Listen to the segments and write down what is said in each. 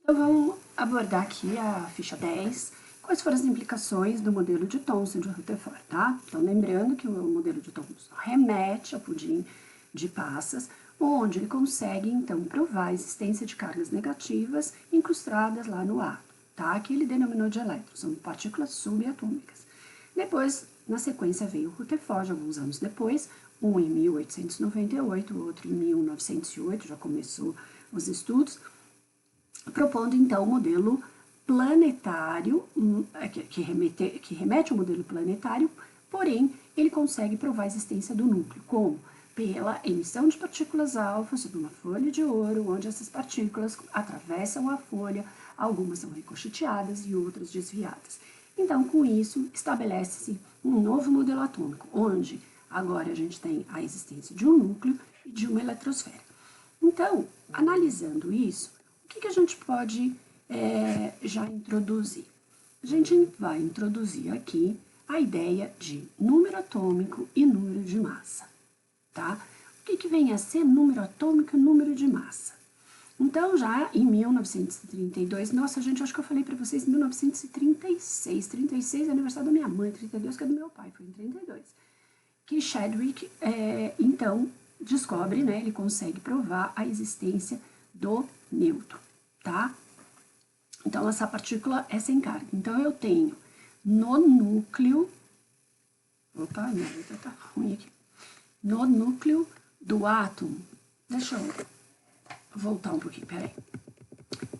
Então, vamos abordar aqui a ficha 10, quais foram as implicações do modelo de Thomson de Rutherford, tá? Então, lembrando que o modelo de Thomson remete ao pudim de passas, onde ele consegue, então, provar a existência de cargas negativas incrustadas lá no átomo, tá? Que ele denominou de elétrons, são partículas subatômicas. Depois, na sequência, veio o Rutherford, alguns anos depois, um em 1898, o outro em 1908, já começou os estudos, propondo, então, o modelo planetário, que remete ao modelo planetário, porém, ele consegue provar a existência do núcleo. Como? Pela emissão de partículas alfa sobre uma folha de ouro, onde essas partículas atravessam a folha, algumas são ricocheteadas e outras desviadas. Então, com isso, estabelece-se um novo modelo atômico, onde agora a gente tem a existência de um núcleo e de uma eletrosfera. Então, analisando isso, o que a gente pode já introduzir? A gente vai introduzir aqui a ideia de número atômico e número de massa, tá? O que vem a ser número atômico e número de massa? Então, já em 1932, nossa, gente, acho que eu falei para vocês em 1936, 36 é aniversário da minha mãe, 32 que é do meu pai, foi em 32, que Chadwick, então, descobre, né, ele consegue provar a existência do nêutron, tá? Então, essa partícula é sem carga. Então, eu tenho no núcleo, opa, minha letra tá ruim aqui, no núcleo do átomo, deixa eu voltar um pouquinho, peraí.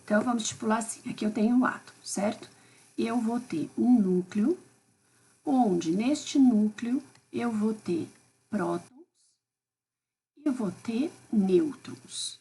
Então, vamos estipular assim, aqui eu tenho o átomo, certo? Eu vou ter um núcleo, onde neste núcleo eu vou ter prótons e eu vou ter nêutrons.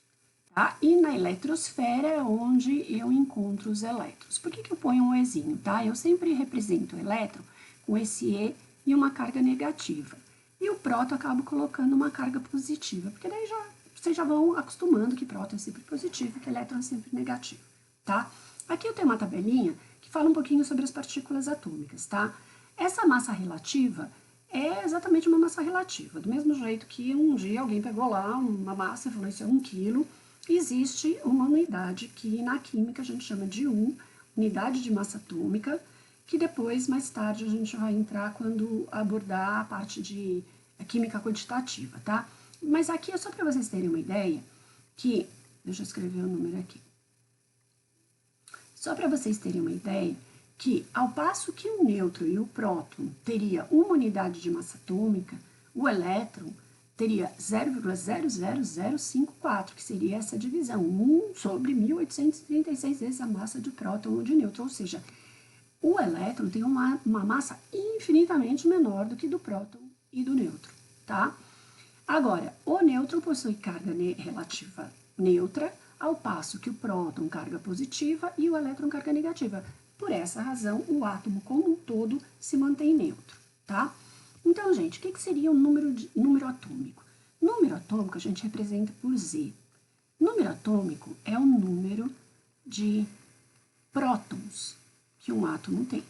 Tá? E na eletrosfera é onde eu encontro os elétrons. Por que eu ponho um Ezinho, tá? Eu sempre represento o elétron com esse E e uma carga negativa. E o próton eu acabo colocando uma carga positiva, porque daí vocês já vão acostumando que próton é sempre positivo e que elétron é sempre negativo, tá? Aqui eu tenho uma tabelinha que fala um pouquinho sobre as partículas atômicas, tá? Essa massa relativa é exatamente uma massa relativa, do mesmo jeito que um dia alguém pegou lá uma massa e falou isso é 1 quilo. Existe uma unidade que na química a gente chama de unidade de massa atômica, que depois, mais tarde, a gente vai entrar quando abordar a parte de química quantitativa, tá? Mas aqui é só para vocês terem uma ideia que, deixa eu escrever o número aqui. Só para vocês terem uma ideia que, ao passo que o nêutron e o próton teria uma unidade de massa atômica, o elétron teria 0,00054, que seria essa divisão, 1 sobre 1836 vezes a massa de próton ou de nêutron, ou seja, o elétron tem uma massa infinitamente menor do que do próton e do nêutron, tá? Agora, o nêutron possui carga relativa neutra, ao passo que o próton carga positiva e o elétron carga negativa. Por essa razão, o átomo como um todo se mantém neutro, tá? Então, gente, o que seria o número atômico? Número atômico a gente representa por Z. Número atômico é o número de prótons que um átomo tem,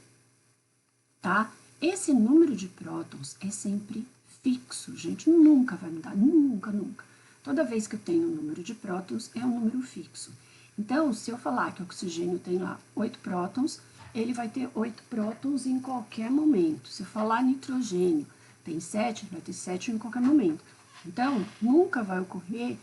tá? Esse número de prótons é sempre fixo, gente, nunca vai mudar, nunca, nunca. Toda vez que eu tenho um número de prótons, é um número fixo. Então, se eu falar que o oxigênio tem lá 8 prótons, ele vai ter 8 prótons em qualquer momento. Se eu falar nitrogênio tem 7, ele vai ter 7 em qualquer momento. Então, nunca vai ocorrer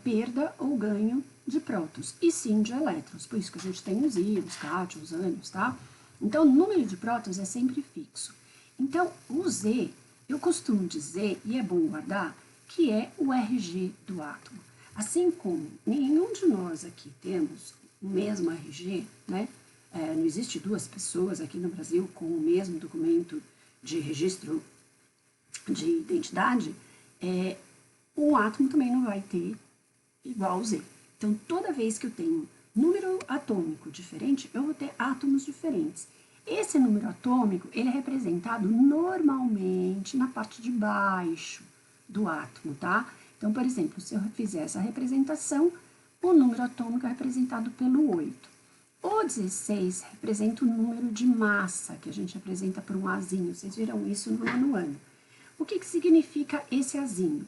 perda ou ganho de prótons, e sim de elétrons. Por isso que a gente tem os íons, cátions, ânions, tá? Então, o número de prótons é sempre fixo. Então, o Z, eu costumo dizer, e é bom guardar, que é o RG do átomo. Assim como nenhum de nós aqui temos o mesmo RG, né? Não existe duas pessoas aqui no Brasil com o mesmo documento de registro de identidade, o átomo também não vai ter igual ao Z. Então, toda vez que eu tenho número atômico diferente, eu vou ter átomos diferentes. Esse número atômico, ele é representado normalmente na parte de baixo do átomo, tá? Então, por exemplo, se eu fizer essa representação, o número atômico é representado pelo 8. O 16 representa o número de massa, que a gente representa por um Azinho. Vocês viram isso no nono ano. O que significa esse Azinho?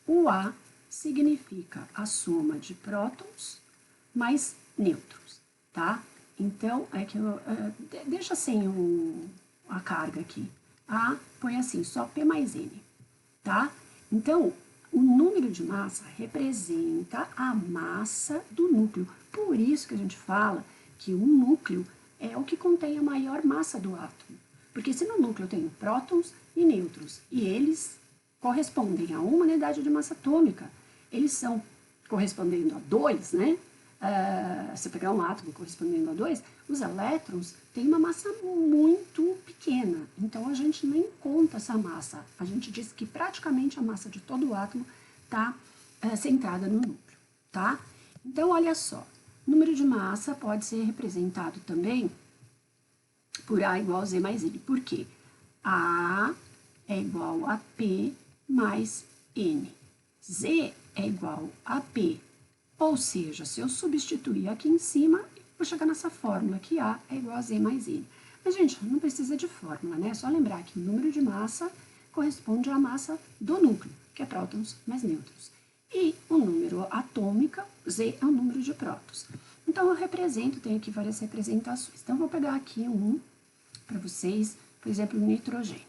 O A significa a soma de prótons mais nêutrons. tá? Então, é que deixa sem a carga aqui. A põe assim, só P mais N, tá? Então, o número de massa representa a massa do núcleo. Por isso que a gente fala que o núcleo é o que contém a maior massa do átomo. Porque se no núcleo tem prótons e nêutrons, e eles correspondem a uma unidade de massa atômica, eles são correspondendo a 2, né? Se pegar um átomo correspondendo a 2, os elétrons têm uma massa muito pequena. Então, a gente nem conta essa massa. A gente diz que praticamente a massa de todo o átomo está centrada no núcleo, tá? Então, olha só. Número de massa pode ser representado também por A igual a Z mais N. Por quê? A é igual a P mais N. Z é igual a P. Ou seja, se eu substituir aqui em cima, vou chegar nessa fórmula que A é igual a Z mais N. Mas, gente, não precisa de fórmula, né? É só lembrar que o número de massa corresponde à massa do núcleo, que é prótons mais nêutrons. E o número atômico, Z, é o número de prótons. Então, eu represento, tenho aqui várias representações. Então, vou pegar aqui um para vocês, por exemplo, o nitrogênio.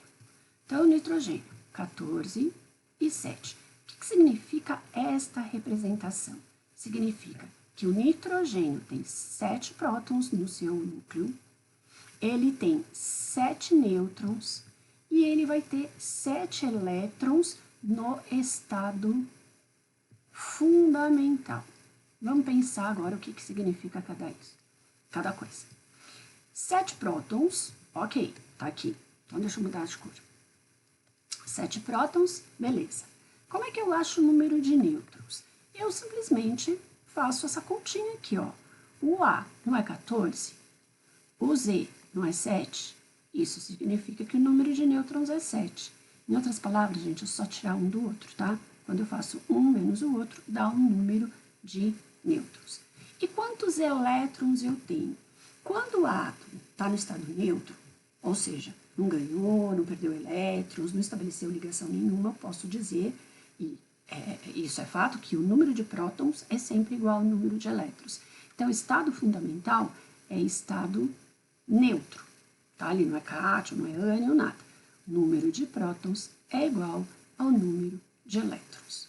Então, o nitrogênio, 14 e 7. O que significa esta representação? Significa que o nitrogênio tem 7 prótons no seu núcleo, ele tem 7 nêutrons e ele vai ter 7 elétrons no estado fundamental. Vamos pensar agora o que significa cada coisa. 7 prótons, ok, tá aqui. Então, deixa eu mudar de cor. 7 prótons, beleza. Como é que eu acho o número de nêutrons? Eu simplesmente faço essa continha aqui, ó. O A não é 14, o Z não é 7, isso significa que o número de nêutrons é 7. Em outras palavras, gente, é só tirar um do outro, tá? Quando eu faço um menos o outro, dá um número de nêutrons. E quantos elétrons eu tenho? Quando o átomo está no estado neutro, ou seja, não ganhou, não perdeu elétrons, não estabeleceu ligação nenhuma, posso dizer, e isso é fato, que o número de prótons é sempre igual ao número de elétrons. Então, estado fundamental é estado neutro, tá? Ali não é cátion, não é ânion, nada. O número de prótons é igual ao número de elétrons,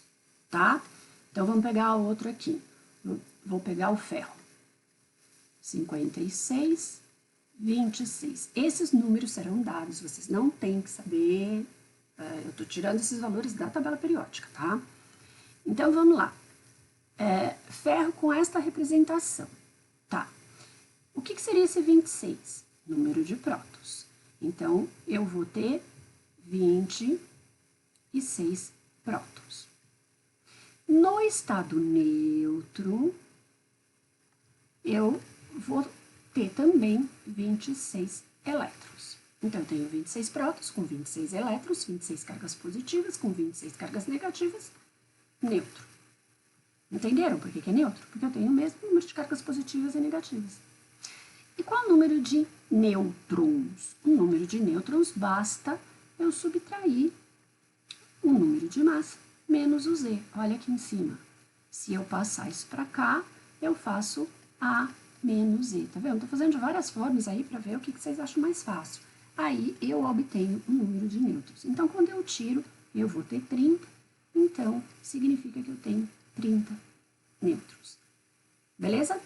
tá? Então, vamos pegar outro aqui. Vou pegar o ferro. 56, 26. Esses números serão dados, vocês não têm que saber. Eu estou tirando esses valores da tabela periódica, tá? Então, vamos lá. Ferro com esta representação, tá? O que seria esse 26? Número de prótons. Então, eu vou ter 26 prótons. No estado neutro, eu vou ter também 26 elétrons. Então, eu tenho 26 prótons com 26 elétrons, 26 cargas positivas com 26 cargas negativas, neutro. Entenderam por que é neutro? Porque eu tenho o mesmo número de cargas positivas e negativas. E qual o número de nêutrons? O número de nêutrons basta eu subtrair o número de massa menos o Z. Olha aqui em cima. Se eu passar isso para cá, eu faço A menos Z. Tá vendo? Estou fazendo de várias formas aí para ver o que vocês acham mais fácil. Aí eu obtenho o número de nêutrons. Então, quando eu tiro, eu vou ter 30. Então, significa que eu tenho 30 nêutrons. Beleza?